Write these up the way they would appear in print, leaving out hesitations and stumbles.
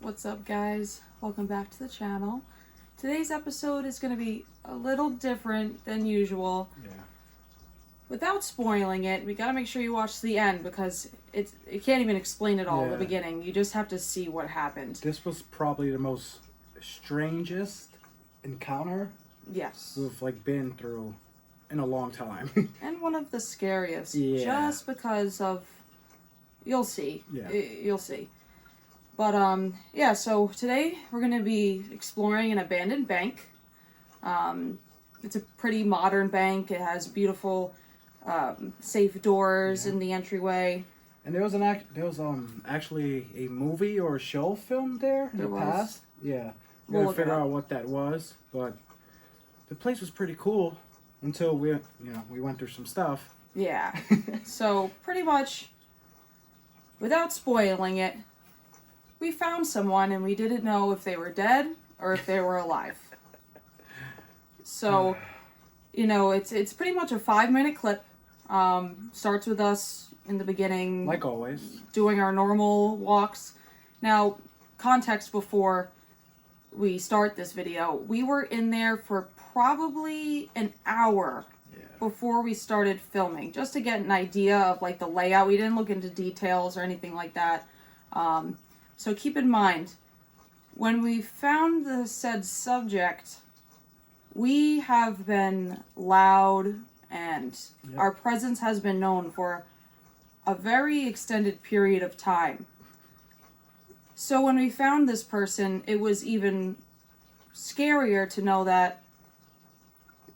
What's up, guys? Welcome back to the channel. Today's episode is going to be a little different than usual. Yeah. Without spoiling it, we got to make sure you watch the end because it can't even explain it all at the Yeah. beginning. You just have to see what happened. This was probably the most strangest encounter Yes. we've been through in a long time. And one of the scariest. Yeah. Just because of... You'll see. Yeah. You'll see. But, yeah, so today we're going to be exploring an abandoned bank. It's a pretty modern bank. It has beautiful, safe doors in the entryway. And there was actually a movie or a show filmed there in the past. Yeah. We We'll gotta figure out what that was, but the place was pretty cool until we went through some stuff. Yeah. So, pretty much, without spoiling it, we found someone and we didn't know if they were dead or if they were alive. So, it's pretty much a 5-minute clip. Starts with us in the beginning. Like always. Doing our normal walks. Now, context before we start this video. We were in there for probably an hour before we started filming. Just to get an idea of, the layout. We didn't look into details or anything like that. So keep in mind, when we found the said subject, we have been loud and our presence has been known for a very extended period of time. So when we found this person, it was even scarier to know that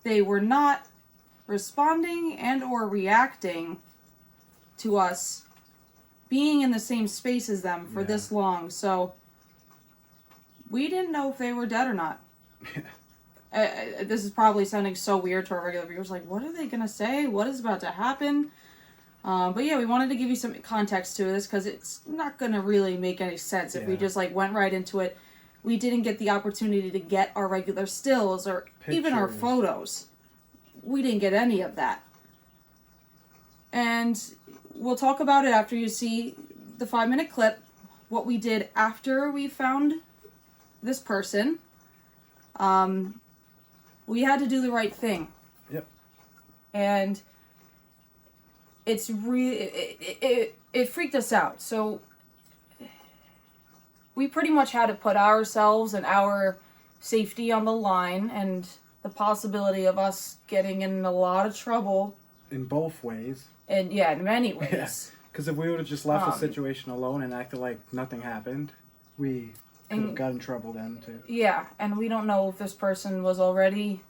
they were not responding and or reacting to us being in the same space as them for this long. So we didn't know if they were dead or not. This is probably sounding so weird to our regular viewers. What are they going to say? What is about to happen? But yeah, we wanted to give you some context to this because it's not going to really make any sense if we just went right into it. We didn't get the opportunity to get our regular stills or even our photos. We didn't get any of that. And we'll talk about it after you see the 5-minute clip, what we did after we found this person. We had to do the right thing. Yep. And it's it freaked us out. So we pretty much had to put ourselves and our safety on the line and the possibility of us getting in a lot of trouble. In both ways. And yeah, in many ways. Because if we would have just left the situation alone and acted like nothing happened, we could have got in trouble then too. Yeah, and we don't know if this person was already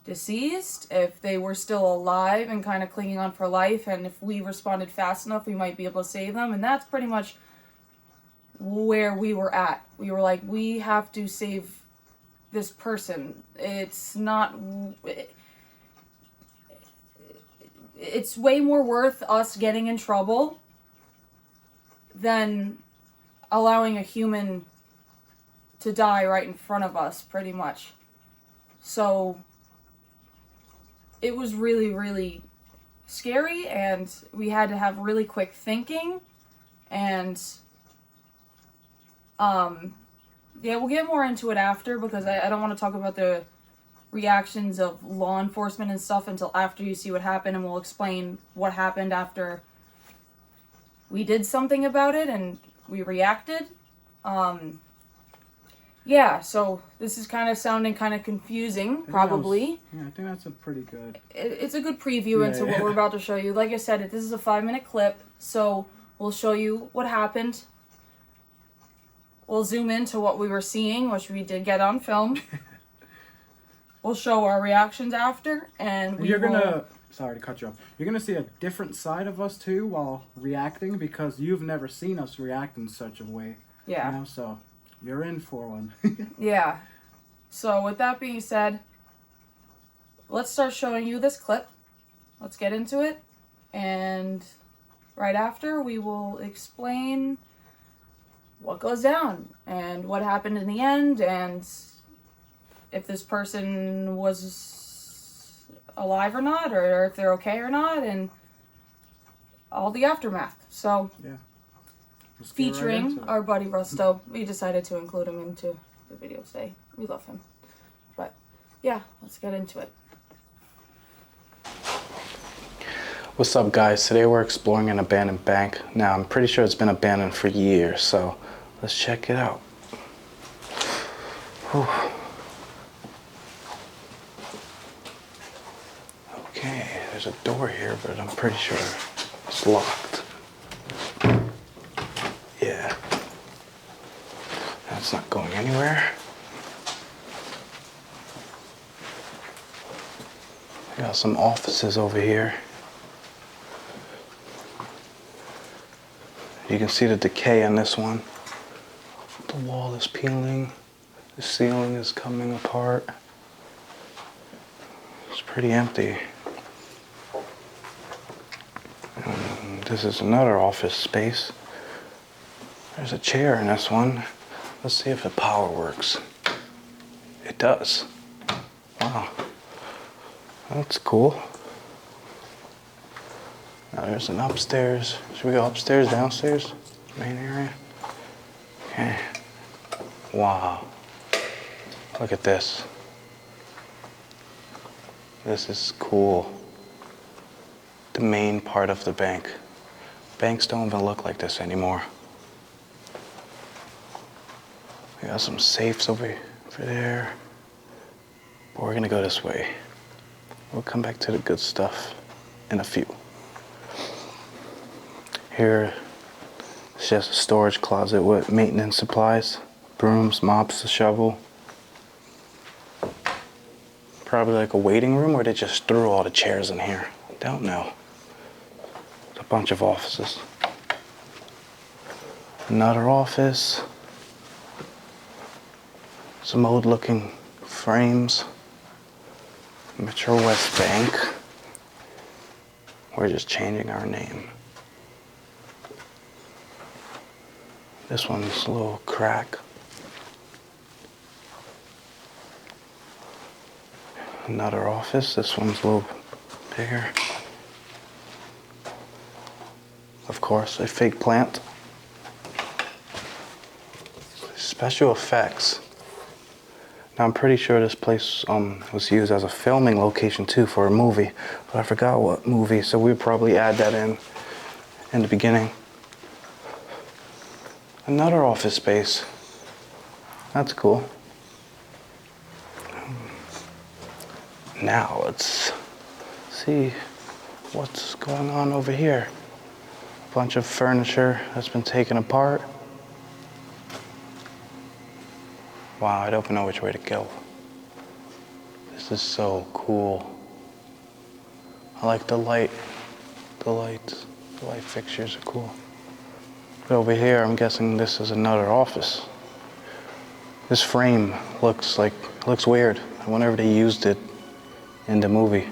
deceased, if they were still alive and kind of clinging on for life, and if we responded fast enough, we might be able to save them. And that's pretty much where we were at. We were like, we have to save this person. It's not... It's way more worth us getting in trouble than allowing a human to die right in front of us, pretty much. So it was really, really scary, and we had to have really quick thinking. And yeah, we'll get more into it after because I don't want to talk about the reactions of law enforcement and stuff until after you see what happened, and we'll explain what happened after we did something about it and we reacted. Yeah, so this is kind of sounding kind of confusing, probably. I think that's a pretty good... It's a good preview into what we're about to show you. Like I said, this is a 5-minute clip, so we'll show you what happened. We'll zoom into what we were seeing, which we did get on film. We'll show our reactions after, and sorry to cut you off. You're gonna see a different side of us too while reacting because you've never seen us react in such a way. Yeah. So you're in for one. Yeah. So with that being said, let's start showing you this clip. Let's get into it, and right after we will explain what goes down and what happened in the end, and if this person was alive or not, or if they're okay or not, and all the aftermath. So yeah, featuring our buddy Rusto. We decided to include him into the video today. We love him. But yeah, let's get into it. What's up, guys? Today we're exploring an abandoned bank. Now, I'm pretty sure it's been abandoned for years, so let's check it out. Whew. Okay, there's a door here, but I'm pretty sure it's locked. Yeah. That's not going anywhere. We got some offices over here. You can see the decay on this one. The wall is peeling. The ceiling is coming apart. It's pretty empty. And this is another office space. There's a chair in this one. Let's see if the power works. It does. Wow. That's cool. Now there's an upstairs. Should we go upstairs, downstairs? Main area? Okay. Wow. Look at this. This is cool. The main part of the bank. Banks don't even look like this anymore. We got some safes over there. But we're gonna go this way. We'll come back to the good stuff in a few. Here, it's just a storage closet with maintenance supplies, brooms, mops, a shovel. Probably like a waiting room, or they just threw all the chairs in here. I don't know. It's a bunch of offices. Another office. Some old looking frames. Metro West Bank. We're just changing our name. This one's a little crack. Another office. This one's a little bigger. Of course, a fake plant. Special effects. Now, I'm pretty sure this place was used as a filming location too for a movie, but I forgot what movie, so we'll probably add that in the beginning. Another office space. That's cool. Now let's see what's going on over here. A bunch of furniture that's been taken apart. Wow, I don't even know which way to go. This is so cool. I like the light. The light fixtures are cool. But over here, I'm guessing this is another office. This frame looks weird. I wonder if they used it in the movie.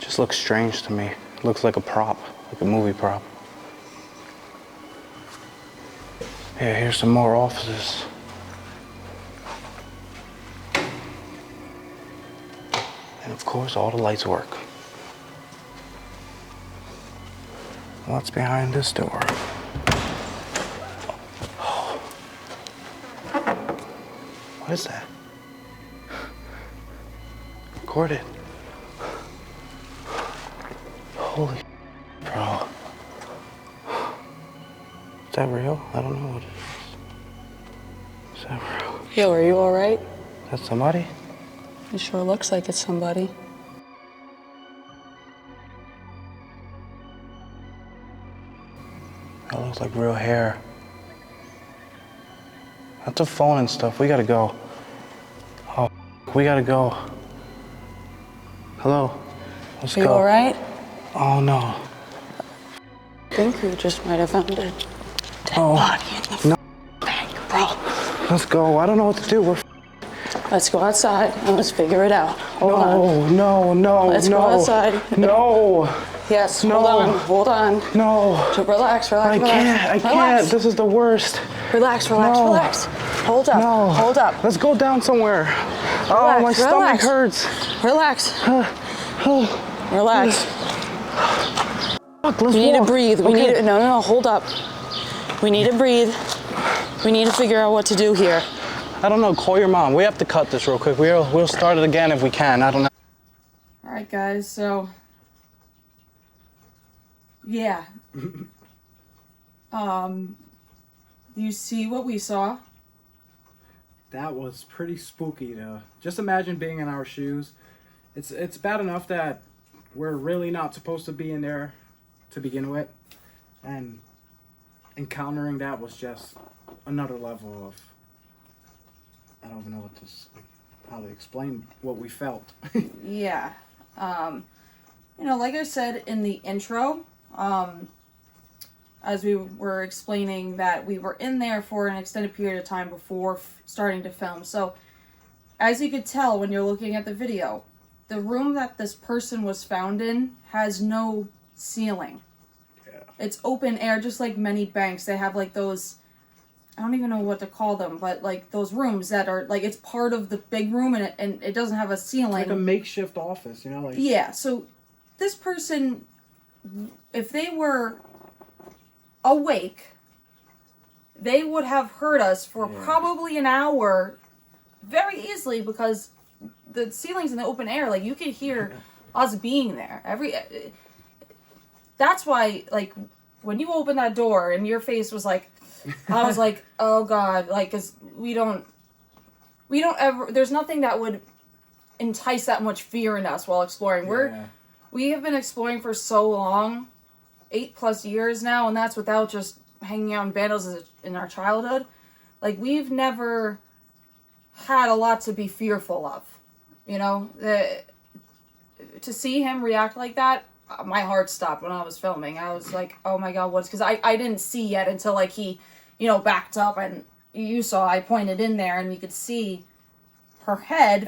Just looks strange to me. It looks like a prop, like a movie prop. Yeah, here's some more offices. And of course, all the lights work. What's behind this door? What is that? Record it. Holy bro. Is that real? I don't know what it is. Is that real? Yo, are you alright? Is that somebody? It sure looks like it's somebody. That looks like real hair. That's a phone and stuff. We gotta go. Oh, we gotta go. Hello? Let's Are you go. alright? Oh no. I think we just might have found a dead body in the bank, bro. Let's go. I don't know what to do. Let's go outside and let's figure it out. Hold on. No. Let's go outside. No. Yes, No. hold on. No. So relax. I can't. This is the worst. Relax. No. Hold up. No. Hold up. Let's go down somewhere. Oh, my stomach hurts. Relax. Relax. walk. Let's We need to walk. breathe. We Okay. need to, no, hold up. We need to breathe. We need to figure out what to do here. I don't know. Call your mom. We have to cut this real quick. We'll start it again if we can. I don't know. All right, guys. So, yeah. You see what we saw? That was pretty spooky to just imagine being in our shoes. It's bad enough that we're really not supposed to be in there to begin with, and encountering that was just another level of, I don't even know how to explain what we felt. Yeah. Like I said in the intro, as we were explaining that we were in there for an extended period of time before starting to film. So, as you could tell when you're looking at the video, the room that this person was found in has no ceiling. Yeah. It's open air, just like many banks. They have like those, I don't even know what to call them, but like those rooms that are like, it's part of the big room and it doesn't have a ceiling. Like a makeshift office, like. Yeah, so this person, if they were awake, they would have heard us for probably an hour very easily, because the ceiling's in the open air. Like, you could hear us being there. That's why, like, when you opened that door and your face was like, I was like, oh God, like, 'cause we don't ever, there's nothing that would entice that much fear in us while exploring. We have been exploring for so long, 8+ years now, and that's without just hanging out in bandos in our childhood. Like, we've never had a lot to be fearful of, to see him react like that, my heart stopped when I was filming. I was like, oh my God, what's, because I didn't see yet until, like, he, backed up, and you saw, I pointed in there, and you could see her head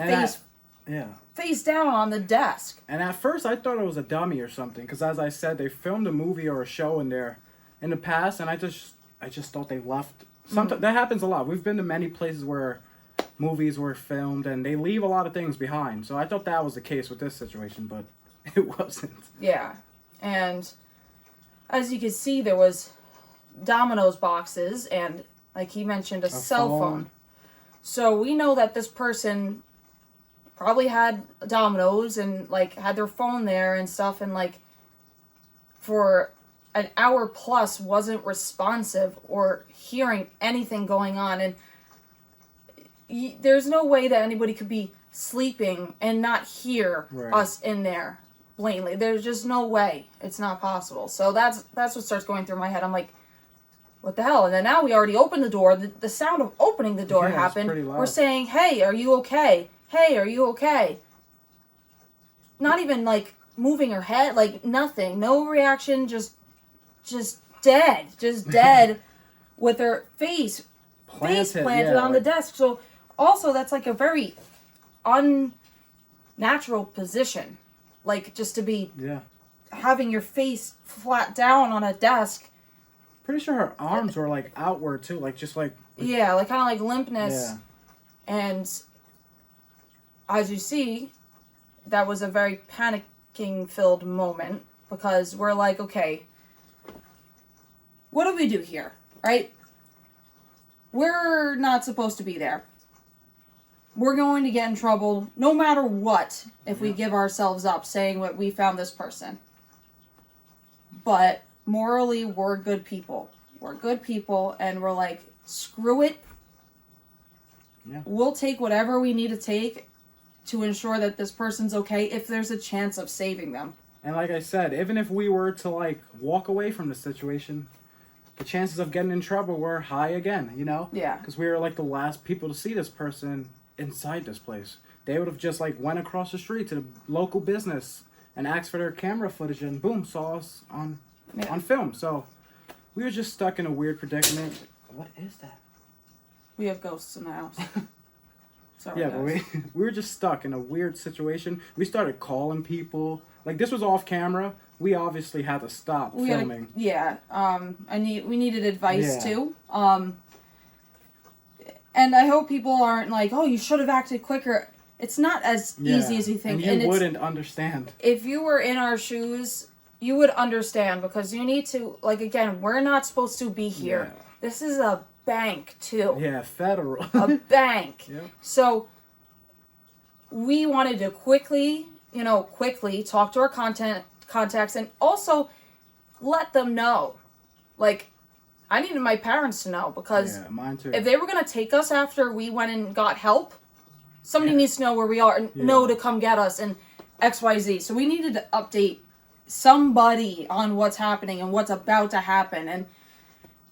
face down on the desk. And at first I thought it was a dummy or something, because as I said, they filmed a movie or a show in there in the past, and I just thought they left. Sometimes that happens a lot. We've been to many places where movies were filmed and they leave a lot of things behind. So I thought that was the case with this situation, but it wasn't. Yeah. And as you can see, there was Domino's boxes and, like he mentioned, a cell phone. So we know that this person probably had Domino's and, like, had their phone there and stuff, and, like, for an hour plus wasn't responsive or hearing anything going on. And there's no way that anybody could be sleeping and not hear us in there blatantly. There's just no way. It's not possible. So that's what starts going through my head. I'm like, what the hell? And then now we already opened the door. The sound of opening the door happened. We're saying, hey, are you okay? Hey, are you okay? Not even, like, moving her head, like, nothing. No reaction, just dead. Just dead with her face planted on the desk. So, also, that's, like, a very unnatural position. Like, just to be having your face flat down on a desk. Pretty sure her arms were, like, outward, too. Like, just, like... Yeah, like, kind of like limpness. Yeah. And as you see, that was a very panicking-filled moment, because we're like, okay, what do we do here, right? We're not supposed to be there. We're going to get in trouble no matter what if we give ourselves up saying what we found this person. But morally, we're good people. We're good people, and we're like, screw it. Yeah. We'll take whatever we need to take to ensure that this person's okay if there's a chance of saving them. And like I said, even if we were to, like, walk away from the situation, the chances of getting in trouble were high again, Yeah. Because we were, like, the last people to see this person inside this place. They would have just, like, went across the street to the local business and asked for their camera footage, and boom, saw us on film. So we were just stuck in a weird predicament. What is that? We have ghosts in the house. Sorry, Yeah, guys. but we were just stuck in a weird situation. We started calling people. Like, this was off camera. We obviously had to stop filming. We needed advice too. And I hope people aren't like, oh, you should have acted quicker. It's not as easy as you think. And you wouldn't understand. If you were in our shoes, you would understand, because you need to, like, again, we're not supposed to be here. Yeah. This is a bank, too. Yeah, federal. A bank. Yep. So we wanted to quickly talk to our contacts and also let them know. Like, I needed my parents to know, because mine too. if they were going to take us after we went and got help, somebody needs to know where we are and know to come get us and XYZ. So we needed to update somebody on what's happening and what's about to happen. And,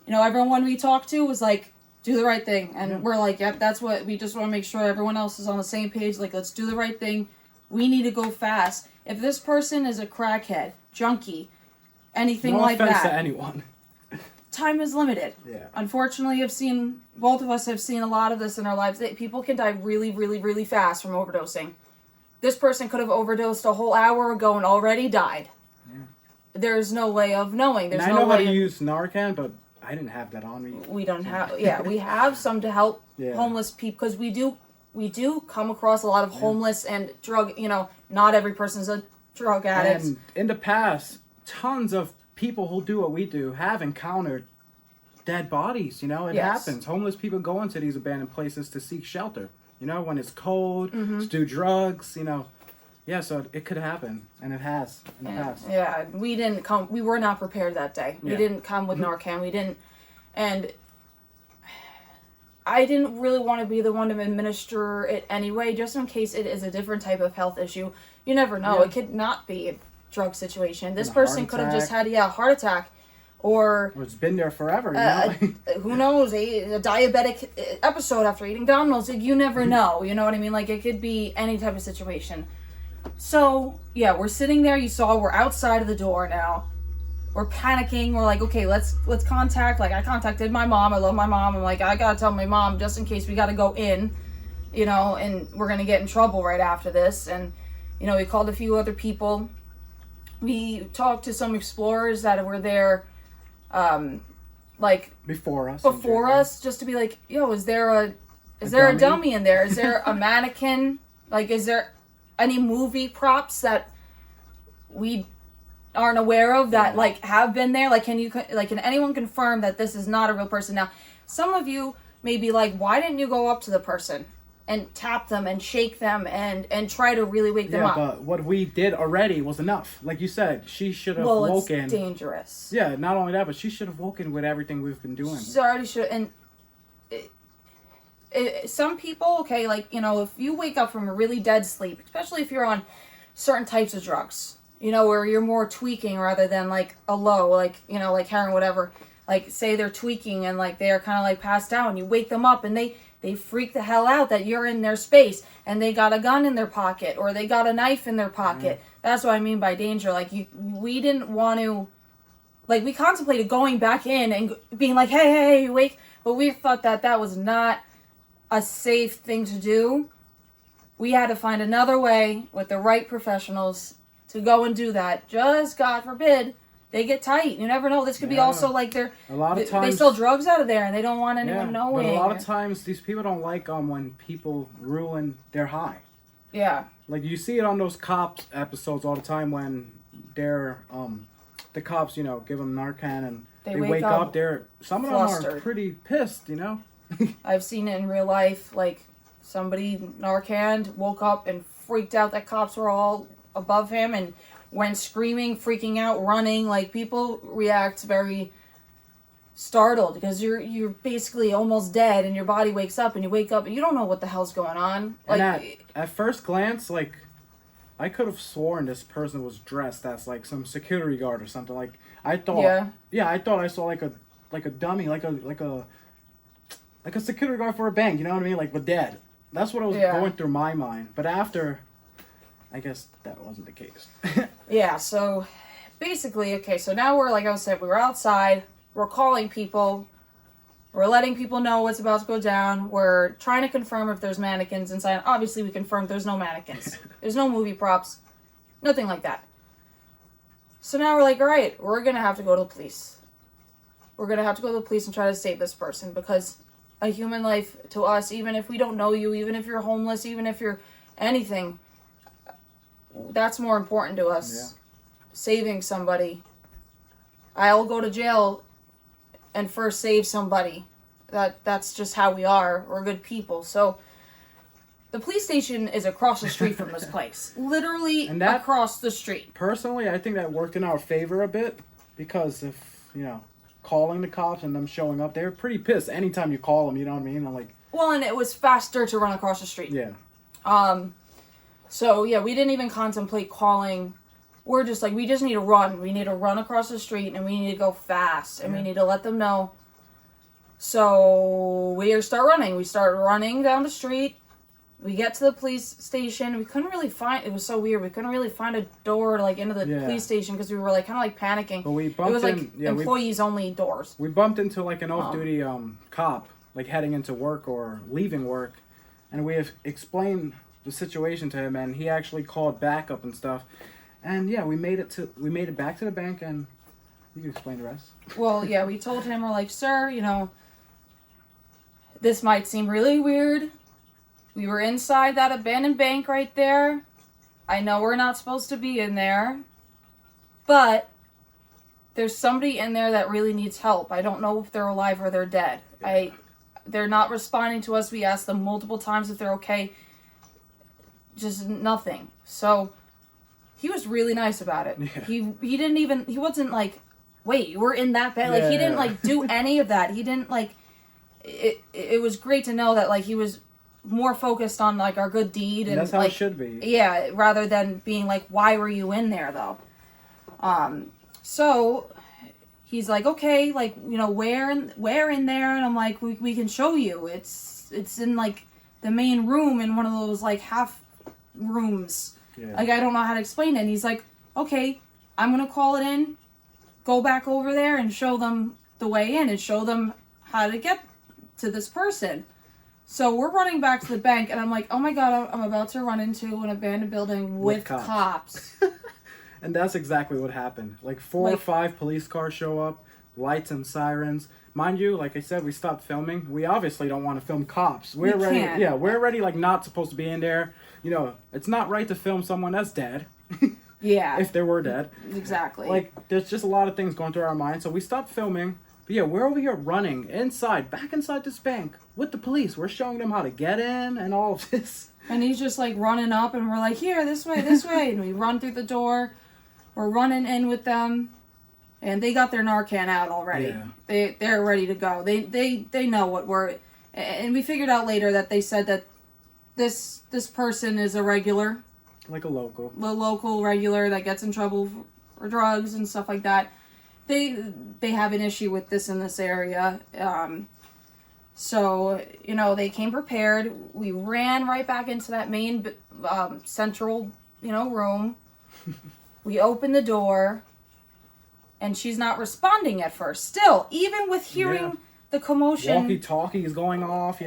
everyone we talked to was like, do the right thing. And we're like, yep, that's what we just want to make sure everyone else is on the same page. Like, let's do the right thing. We need to go fast. If this person is a crackhead, junkie, anything like that. No offense to anyone. Time is limited. Yeah. Unfortunately, both of us have seen a lot of this in our lives. People can die really, really, really fast from overdosing. This person could have overdosed a whole hour ago and already died. Yeah. There's no way of knowing. I know how to use Narcan, but I didn't have that on me. We don't have. Yeah, we have some to help homeless people, because we do come across a lot of homeless and drug. Not every person's a drug addict. And in the past, tons of people who do what we do have encountered dead bodies. It happens. Homeless people go into these abandoned places to seek shelter. When it's cold, to do drugs. Yeah, so it could happen, and it has in the past. Yeah, we didn't come. We were not prepared that day. We didn't come with Narcan. We didn't, and I didn't really want to be the one to administer it anyway, just in case it is a different type of health issue. You never know. It could not be a drug situation. This person could have just had a heart attack, or it's been there forever. Who knows? A diabetic episode after eating Domino's. Like, you never know. You know what I mean? Like, it could be any type of situation. So, we're sitting there. You saw we're outside of the door now. We're panicking. We're like, okay, let's contact. Like, I contacted my mom. I love my mom. I'm like, I gotta tell my mom just in case we gotta go in, and we're gonna get in trouble right after this. And, we called a few other people. We talked to some explorers that were there, before us, just to be like, yo, is there a dummy in there? Is there a mannequin? Like, is there any movie props that we aren't aware of that have been there? Like, can anyone confirm that this is not a real person? Now, some of you may be like, why didn't you go up to the person and tap them and shake them and try to really wake them up? Yeah, but what we did already was enough. Like you said, she should have woken. It's dangerous. Yeah, not only that, but she should have woken with everything we've been doing. She already should. And some people, if you wake up from a really dead sleep, especially if you're on certain types of drugs, where you're more tweaking rather than like a low, like heroin, whatever, like say they're tweaking and like they're kind of like passed out, and you wake them up and they freak the hell out that you're in their space and they got a gun in their pocket or they got a knife in their pocket. That's what I mean by danger. Like, we didn't want to, like, we contemplated going back in and being like, hey, wake, but we thought that was not a safe thing to do. We had to find another way with the right professionals to go and do that. Just, God forbid, they get tight. You never know. This could be also like a lot of times they sell drugs out of there and they don't want anyone knowing. But a lot of times these people don't like when people ruin their high. Yeah. Like, you see it on those cops episodes all the time when they're the cops, give them Narcan and they wake up. Some of them are pretty pissed, I've seen it in real life. Like, somebody Narcan woke up and freaked out that cops were all above him and went screaming, freaking out, running. Like, people react very startled because you're basically almost dead and your body wakes up and you wake up and you don't know what the hell's going on. Like, and at first glance, like, I could have sworn this person was dressed as like some security guard or something. Like, I thought, I thought I saw like a dummy, like a security guard for a bank. You know what I mean? Like, but dead. That's what was going through my mind. But after, I guess that wasn't the case. Yeah, so basically, okay, so now we're, like I said, we were outside, we're calling people, we're letting people know what's about to go down, we're trying to confirm if there's mannequins inside. Obviously, we confirmed there's no mannequins. There's no movie props, nothing like that. So now we're like, all right, we're going to have to go to the police. We're going to have to go to the police and try to save this person because a human life to us, even if we don't know you, even if you're homeless, even if you're anything, that's more important to us. Yeah. saving somebody, I'll go to jail and first save somebody. That's just how we are. We're good people. So the police station is across the street from this place. Literally across the street. Personally, I think that worked in our favor a bit, because if, calling the cops and them showing up, they're pretty pissed anytime you call them, you know what I mean? I'm like, well, and it was faster to run across the street. Yeah. So, yeah, we didn't even contemplate calling. We're just like, we just need to run. We need to run across the street, and we need to go fast, and we need to let them know. So, we start running. We start running down the street. We get to the police station. We couldn't really find, it was so weird. We couldn't really find a door, like, into the police station, because we were, like, kind of, like, panicking. But we bumped it was, like, employees-only doors. We bumped into, like, an off-duty cop, like, heading into work or leaving work. And we have explained the situation to him, and he actually called backup and stuff. And, yeah, we made it back to the bank, and you can explain the rest. Well, yeah, we told him, we're like, sir, this might seem really weird. We were inside that abandoned bank right there. I know we're not supposed to be in there. But there's somebody in there that really needs help. I don't know if they're alive or they're dead. They're not responding to us. We asked them multiple times if they're okay. Just nothing. So he was really nice about it. Yeah. He wasn't like, wait, we're in that bed. Like, he didn't like do any of that. He didn't like, it was great to know that like he was more focused on like our good deed. And that's how like, it should be. Yeah, rather than being like, why were you in there though? So he's like, okay, like, where in there? And I'm like, we can show you. It's in like the main room in one of those like half rooms. Yeah. Like, I don't know how to explain it. And he's like, okay, I'm going to call it in, go back over there and show them the way in and show them how to get to this person. So we're running back to the bank, and I'm like, oh my God, I'm about to run into an abandoned building with cops. And that's exactly what happened. Like 4 or 5 police cars show up, lights and sirens. Mind you, like I said, we stopped filming. We obviously don't want to film cops. We're already like not supposed to be in there. It's not right to film someone that's dead. Yeah. If they were dead. Exactly. Like, there's just a lot of things going through our minds. So we stopped filming. But yeah, we're over here running back inside this bank with the police. We're showing them how to get in and all of this. And he's just like running up, and we're like, here, this way. And we run through the door. We're running in with them. And they got their Narcan out already. Yeah. They're ready to go. They know what we're... And we figured out later that they said that this person is a regular. Like a local. A local regular that gets in trouble for drugs and stuff like that. They have an issue with this in this area. So, they came prepared. We ran right back into that main central, room. We opened the door. And she's not responding at first. Still, even with hearing the commotion. Walkie-talkie is going off,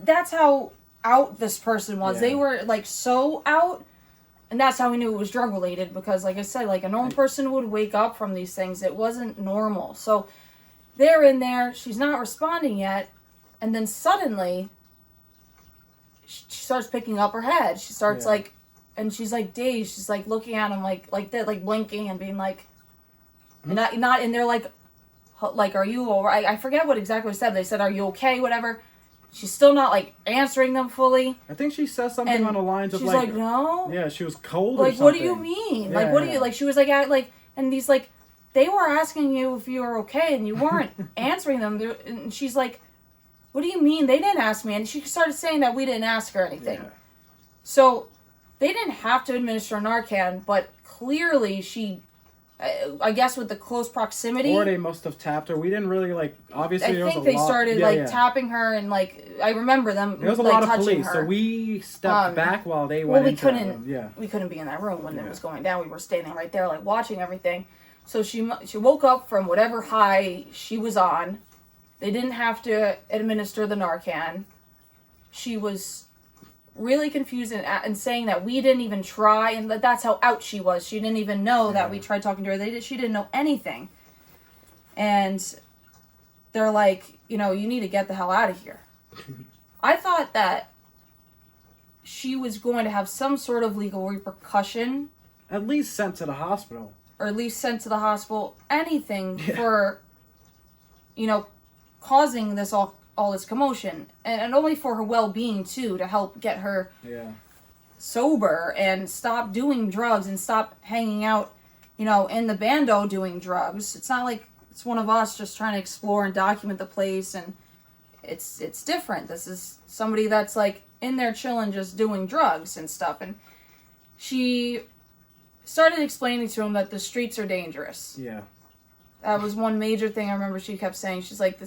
That's how out this person was. Yeah. They were, like, so out. And that's how we knew it was drug-related. Because, like I said, like, a normal person would wake up from these things. It wasn't normal. So, they're in there. She's not responding yet. And then suddenly, she starts picking up her head. She starts, like, and she's, like, dazed. She's, like, looking at him, like that, like, blinking and being, like... Not and they're like, are you all right? I forget what exactly was said. They said, are you okay? Whatever. She's still not like answering them fully. I think she says something on the lines of she's like, no. Yeah, she was cold. Like, or something. What do you mean? Like, what do you like? She was like, and these like, they were asking you if you were okay, and you weren't answering them. And she's like, what do you mean? They didn't ask me. And she started saying that we didn't ask her anything. Yeah. So they didn't have to administer Narcan, but clearly she. I guess with the close proximity. Or they must have tapped her. We didn't really, like, obviously there was a lot. I think they started, tapping her and, like, I remember them, there was a lot of police, her. So we stepped back while they went into that room. Yeah. We couldn't be in that room when it was going down. We were standing right there, like, watching everything. So she woke up from whatever high she was on. They didn't have to administer the Narcan. She was really confused and saying that we didn't even try, and that's how out she was. She didn't even know that we tried talking to her. She didn't know anything. And they're like, you need to get the hell out of here. I thought that she was going to have some sort of legal repercussion. At least sent to the hospital. or at least sent to the hospital, anything for, you know, causing this all this commotion. And only for her well-being, too, to help get her sober and stop doing drugs and stop hanging out, you know, in the bando doing drugs. It's not like it's one of us just trying to explore and document the place, and it's different. This is somebody that's like in there chilling, just doing drugs and stuff. And she started explaining to him that the streets are dangerous. Yeah. That was one major thing I remember she kept saying. She's like,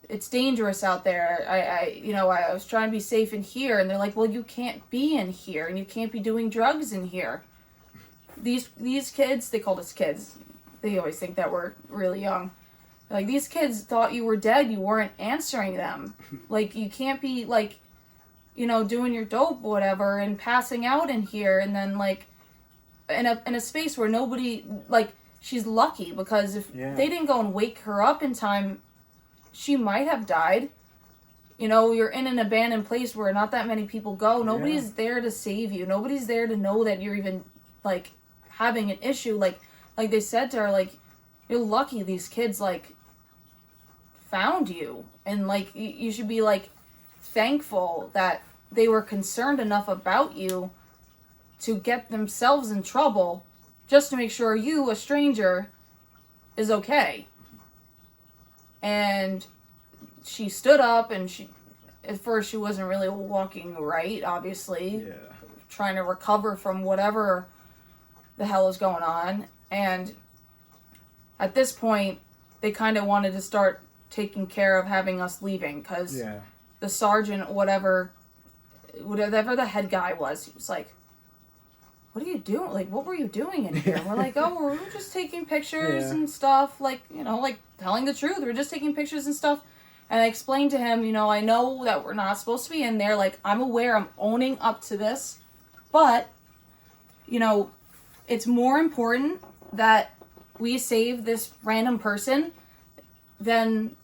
it's dangerous out there. I was trying to be safe in here. And they're like, well, you can't be in here, and you can't be doing drugs in here. These kids, they called us kids. They always think that we're really young. Like, these kids thought you were dead. You weren't answering them. Like, you can't be, like, you know, doing your dope, whatever, and passing out in here, and then, like, in a space where nobody, like, she's lucky, because if they didn't go and wake her up in time, she might have died. You know, you're in an abandoned place where not that many people go. Nobody's there to save you. Nobody's there to know that you're even, like, having an issue. Like they said to her, like, you're lucky these kids, like, found you. And, like, you should be, like, thankful that they were concerned enough about you to get themselves in trouble just to make sure you, a stranger, is okay. And she stood up, and at first she wasn't really walking right, obviously. Yeah. Trying to recover from whatever the hell is going on. And at this point, they kind of wanted to start taking care of having us leaving, because the sergeant, whatever the head guy was, he was like, what are you doing? Like, what were you doing in here? We're like, oh, we're just taking pictures and stuff. Like, you know, like, telling the truth. We're just taking pictures and stuff. And I explained to him, you know, I know that we're not supposed to be in there. Like, I'm aware, I'm owning up to this. But, you know, it's more important that we save this random person than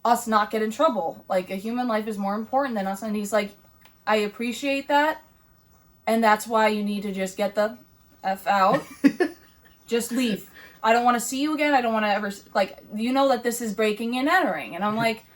us not get in trouble. Like, a human life is more important than us. And he's like, I appreciate that. And that's why you need to just get the F out. Just leave. I don't want to see you again. I don't want to ever, like, you know that this is breaking and entering. And I'm like,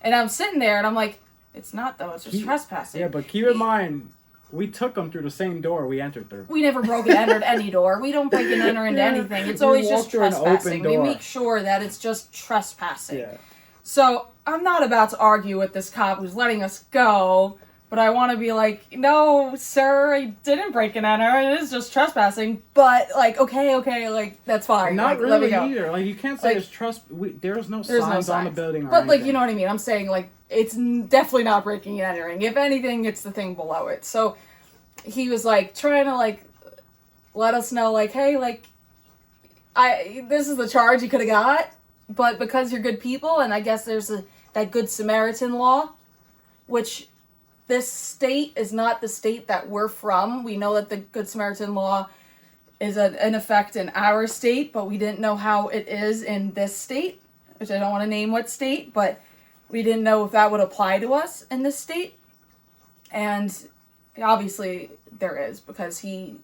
and I'm sitting there and I'm like, it's not though. It's just trespassing. Yeah, but keep in mind, we took them through the same door we entered through. We never broke and entered any door. We don't break and enter into anything. It's always just trespassing. We make sure that it's just trespassing. Yeah. So I'm not about to argue with this cop who's letting us go. But I want to be like, no, sir, I didn't break and enter. It is just trespassing. But, like, okay, like, that's fine. Not like, really let me go. either. Like, you can't say like, there's no signs on the building or But, anything. like, you know what I mean? I'm saying, like, it's definitely not breaking and entering. If anything, it's the thing below it. So he was, like, trying to, like, let us know, like, hey, like, this is the charge you could have got. But because you're good people, and I guess there's that Good Samaritan law, which... This state is not the state that we're from. We know that the Good Samaritan law is in effect in our state, but we didn't know how it is in this state, which I don't want to name what state, but we didn't know if that would apply to us in this state. And obviously there is, because he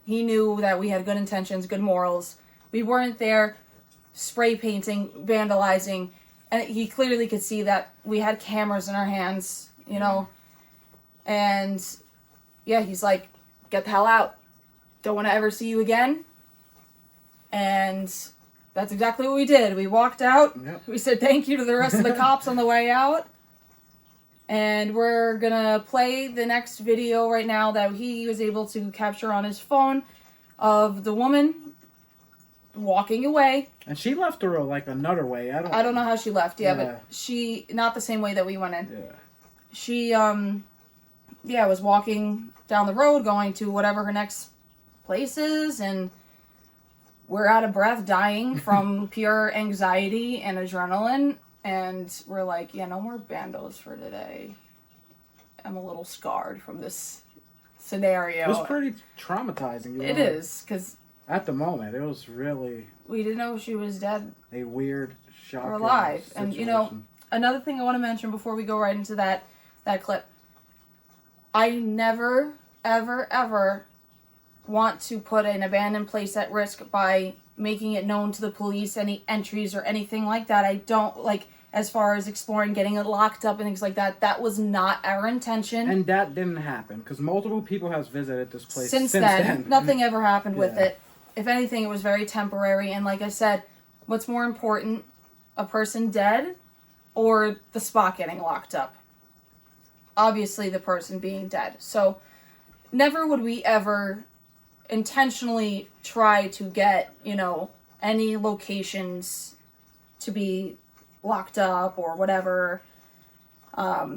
knew that we had good intentions, good morals. We weren't there spray painting, vandalizing, and he clearly could see that we had cameras in our hands, you know. And, yeah, he's like, get the hell out. Don't want to ever see you again. And that's exactly what we did. We walked out. Yep. We said thank you to the rest of the cops on the way out. And we're going to play the next video right now that he was able to capture on his phone of the woman walking away. And she left the road like another way. I don't know how she left, but she, not the same way that we went in. Yeah. She, was walking down the road, going to whatever her next place is, and we're out of breath, dying from pure anxiety and adrenaline, and we're like, no more bandos for today. I'm a little scarred from this scenario. It was pretty traumatizing. You know? It is, because... At the moment, it was really... We didn't know if she was dead. A weird, shocking or alive. situation. And, another thing I want to mention before we go right into that clip. I never, ever, ever want to put an abandoned place at risk by making it known to the police, any entries or anything like that. I don't, like, as far as exploring getting it locked up and things like that, that was not our intention. And that didn't happen, because multiple people has visited this place Since then. Nothing ever happened with it. If anything, it was very temporary. And like I said, what's more important, a person dead or the spot getting locked up? Obviously, the person being dead. So never would we ever intentionally try to get, you know, any locations to be locked up or whatever,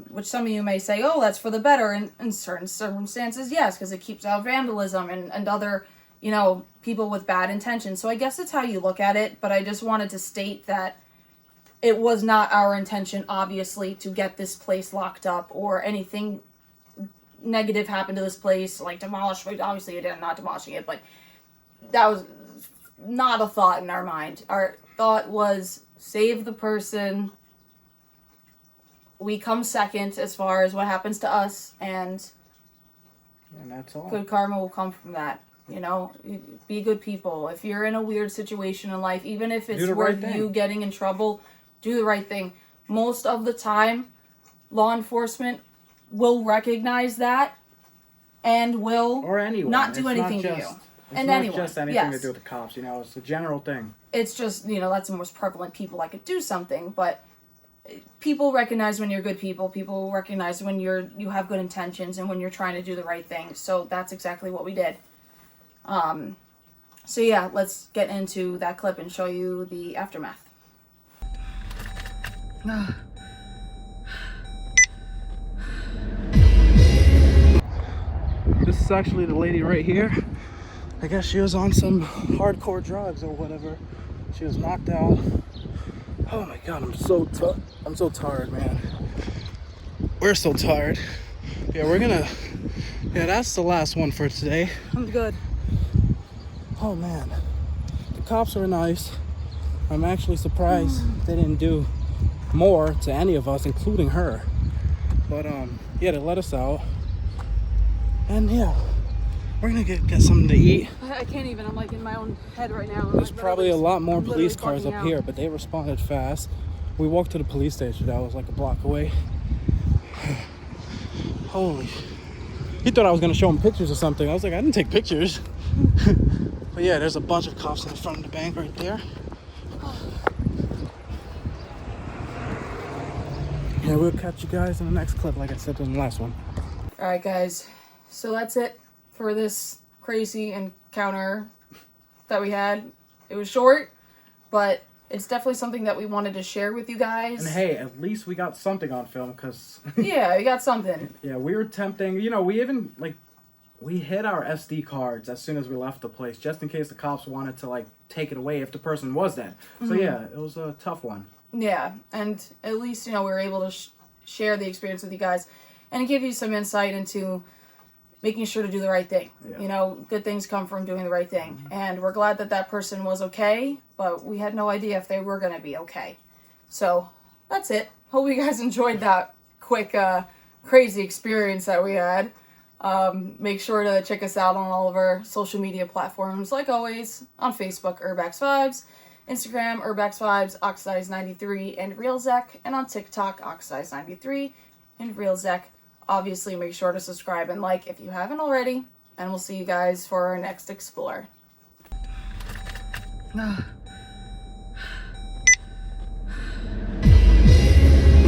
which some of you may say, oh, that's for the better. In certain circumstances, yes, because it keeps out vandalism and other, you know, people with bad intentions. So I guess it's how you look at it, but I just wanted to state that it was not our intention, obviously, to get this place locked up or anything negative happen to this place, like demolish. Obviously, it didn't, not demolishing it, but that was not a thought in our mind. Our thought was save the person. We come second as far as what happens to us, and that's all. Good karma will come from that. You know, be good people. If you're in a weird situation in life, even if it's worth you getting in trouble, do the right thing. Most of the time, law enforcement will recognize that and will not do anything to you. It's not just anything to do with the cops, you know, it's a general thing. It's just, you know, that's the most prevalent people that could do something, but people recognize when you're good people. People recognize when you have good intentions and when you're trying to do the right thing. So that's exactly what we did. So yeah, let's get into that clip and show you the aftermath. This is actually the lady right here. I guess she was on some hardcore drugs or whatever. She was knocked out. Oh my god, I'm so tired, man. We're so tired. Yeah, that's the last one for today. I'm good. Oh man, the cops are nice. I'm actually surprised they didn't do more to any of us, including her. But yeah, they let us out. And yeah, we're gonna get something to eat. I can't even, I'm like in my own head right now. There's probably a lot more police cars up here, but they responded fast. We walked to the police station that was like a block away. Holy. He thought I was gonna show him pictures or something. I was like, I didn't take pictures. But yeah, there's a bunch of cops in front of the bank right there. Yeah, we'll catch you guys in the next clip, like I said in the last one. Alright guys, so that's it for this crazy encounter that we had. It was short, but it's definitely something that we wanted to share with you guys. And hey, at least we got something on film, because... yeah, we got something. Yeah, we were tempting, you know, we even, like, we hid our SD cards as soon as we left the place, just in case the cops wanted to, like, take it away if the person was dead. So yeah, it was a tough one. Yeah, and at least, you know, we were able to share the experience with you guys and give you some insight into making sure to do the right thing. Yeah. You know, good things come from doing the right thing. And we're glad that that person was okay, but we had no idea if they were going to be okay. So, that's it. Hope you guys enjoyed that quick, crazy experience that we had. Make sure to check us out on all of our social media platforms, like always, on Facebook, Urbex Vibes, Instagram, Urbex Vibes, Oxidize93, and RealZek, and on TikTok, Oxidize93 and RealZek. Obviously, make sure to subscribe and like if you haven't already, and we'll see you guys for our next Explore.